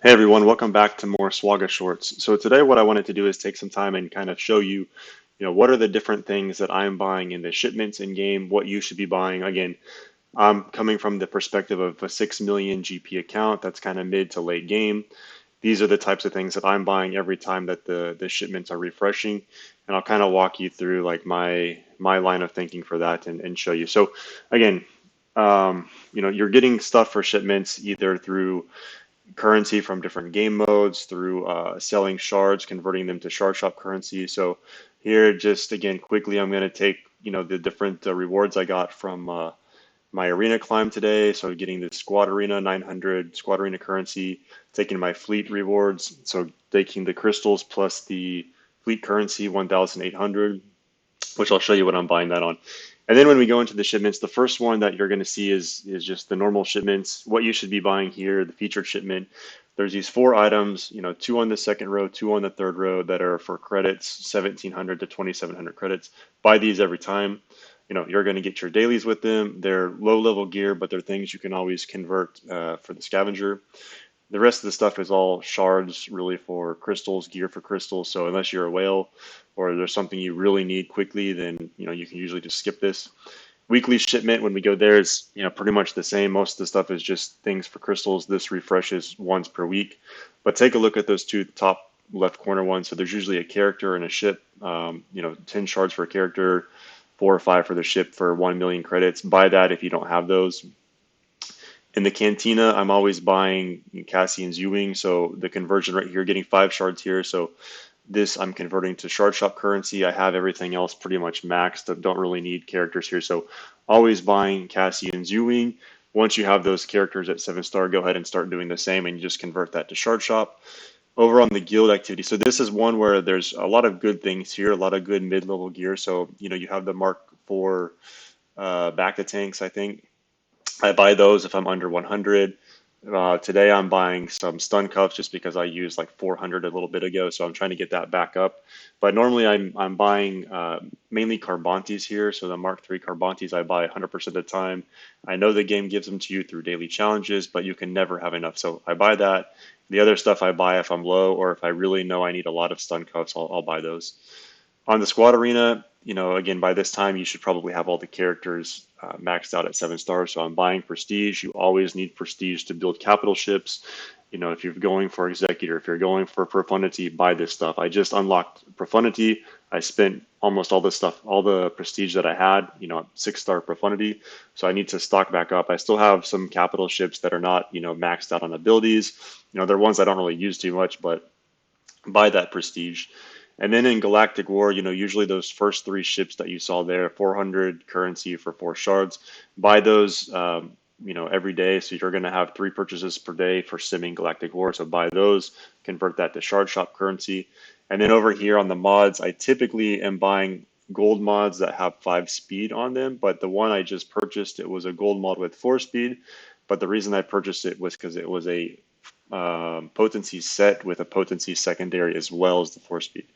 Hey everyone, welcome back to more SWGOH Shorts. So today what I wanted to do is take some time and kind of show you, what are the different things that I'm buying in the shipments in game, what you should be buying. Again, I'm coming from the perspective of a 6 million GP account that's kind of mid to late game. These are the types of things that I'm buying every time that the shipments are refreshing, and I'll kind of walk you through like my line of thinking for that and show you. So again, you're getting stuff for shipments either through currency from different game modes through selling shards, converting them to shard shop currency. So here, just again, quickly, I'm going to take, the different rewards I got from my arena climb today. So getting the squad arena 900 squad arena currency, taking my fleet rewards. So taking the crystals plus the fleet currency 1,800, which I'll show you what I'm buying that on. And then when we go into the shipments, the first one that you're going to see is just the normal shipments. What you should be buying here, the featured shipment. There's these four items, two on the second row, two on the third row that are for credits, 1,700 to 2,700 credits. Buy these every time. You're going to get your dailies with them. They're low level gear, but they're things you can always convert for the scavenger. The rest of the stuff is all shards, really for crystals, gear for crystals. So unless you're a whale or there's something you really need quickly, then you can usually just skip this. Weekly shipment when we go there is pretty much the same. Most of the stuff is just things for crystals. This refreshes once per week. But take a look at those two top left corner ones. So there's usually a character and a ship. 10 shards for a character, 4 or 5 for the ship for 1 million credits. Buy that if you don't have those. In the cantina, I'm always buying Cassian's Ewing, so the conversion right here, getting 5 shards here. So this I'm converting to shard shop currency. I have everything else pretty much maxed. I don't really need characters here, so always buying Cassian's Ewing. Once you have those characters at 7 star, go ahead and start doing the same, and you just convert that to shard shop. Over on the guild activity, so this is one where there's a lot of good things here, a lot of good mid-level gear. So you have the Mark IV back to tanks, I think. I buy those if I'm under 100. Today I'm buying some stun cuffs just because I used like 400 a little bit ago, so I'm trying to get that back up. But normally I'm buying mainly Carbantes here, so the Mark III Carbantes I buy 100% of the time. I know the game gives them to you through daily challenges, but you can never have enough, so I buy that. The other stuff I buy if I'm low or if I really know I need a lot of stun cuffs, I'll buy those. On the squad arena, again, by this time you should probably have all the characters maxed out at 7 stars. So I'm buying Prestige. You always need Prestige to build capital ships. If you're going for Executor, if you're going for Profundity, buy this stuff. I just unlocked Profundity. I spent almost all this stuff, all the Prestige that I had, 6 star Profundity. So I need to stock back up. I still have some capital ships that are not, maxed out on abilities. They're ones I don't really use too much, but buy that Prestige. And then in Galactic War, usually those first 3 ships that you saw there, 400 currency for 4 shards, buy those, every day. So you're going to have 3 purchases per day for simming Galactic War. So buy those, convert that to shard shop currency. And then over here on the mods, I typically am buying gold mods that have 5 speed on them. But the one I just purchased, it was a gold mod with 4 speed. But the reason I purchased it was because it was a potency set with a potency secondary as well as the 4 speed.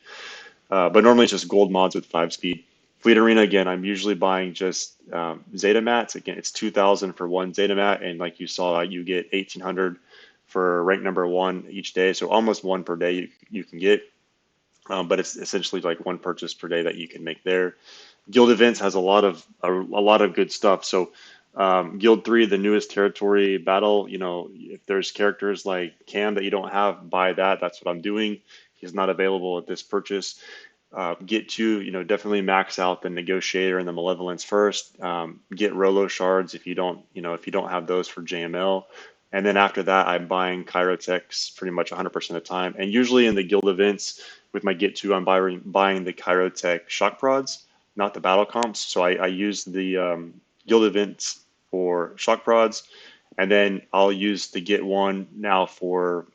But normally it's just gold mods with 5 speed. Fleet Arena, again, I'm usually buying just Zeta mats. Again, it's 2,000 for one Zeta mat, and like you saw, you get 1,800 for rank number 1 each day. So almost one per day you can get, but it's essentially like 1 purchase per day that you can make there. Guild events has a lot of good stuff. So Guild 3, the newest territory battle, if there's characters like Cam that you don't have, buy that. That's what I'm doing. He's not available at this purchase. Get 2, definitely max out the Negotiator and the Malevolence first. Get Rolo shards if you don't have those for JML. And then after that, I'm buying Chirotechs pretty much 100% of the time. And usually in the guild events with my Get 2, I'm buying the Chirotech shock prods, not the battle comps. So I use the guild events for shock prods, and then I'll use the Get 1 now for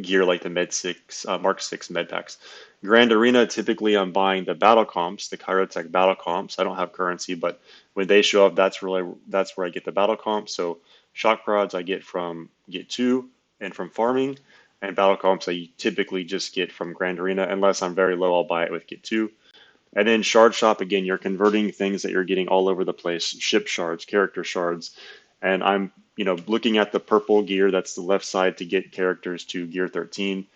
gear like the Mark 6 med packs. Grand Arena, typically I'm buying the battle comps, the Chirotech battle comps. I don't have currency, but when they show up, that's where I get the battle comps. So shock prods I get from Get 2 and from farming, and battle comps I typically just get from Grand Arena. Unless I'm very low, I'll buy it with Get 2. And then shard shop, again, you're converting things that you're getting all over the place, ship shards, character shards. And I'm, looking at the purple gear, that's the left side to get characters to gear 13,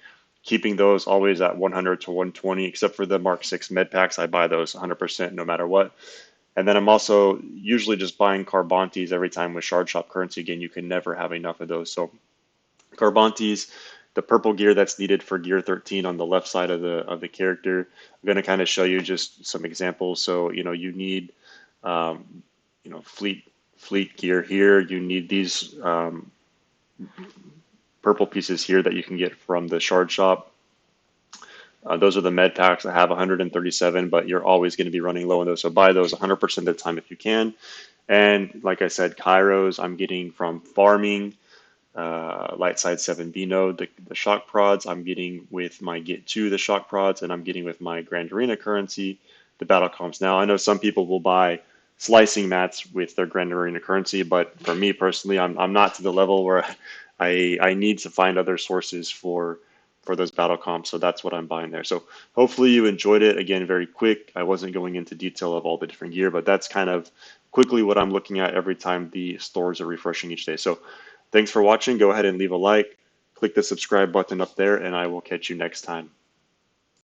keeping those always at 100 to 120, except for the Mark 6 med packs. I buy those 100% no matter what. And then I'm also usually just buying Carbontes every time with Shard Shop currency. Again, you can never have enough of those. So Carbontes, the purple gear that's needed for gear 13 on the left side of the character. I'm going to kind of show you just some examples. So, you need, um, fleet gear here. You need these purple pieces here that you can get from the Shard Shop. Those are the med packs. I have 137, but you're always going to be running low on those. So buy those 100% of the time if you can. And like I said, Kairos, I'm getting from farming, light side 7B node, the shock prods. I'm getting with my Get 2, the shock prods, and I'm getting with my Grand Arena currency, the battle comps. Now, I know some people will buy slicing mats with their Grand Arena currency, but for me personally, I'm not to the level where I need to find other sources for those battle comps. So that's what I'm buying there. So hopefully you enjoyed it. Again, very quick. I wasn't going into detail of all the different gear, but that's kind of quickly what I'm looking at every time the stores are refreshing each day. So thanks for watching. Go ahead and leave a like, click the subscribe button up there, and I will catch you next time.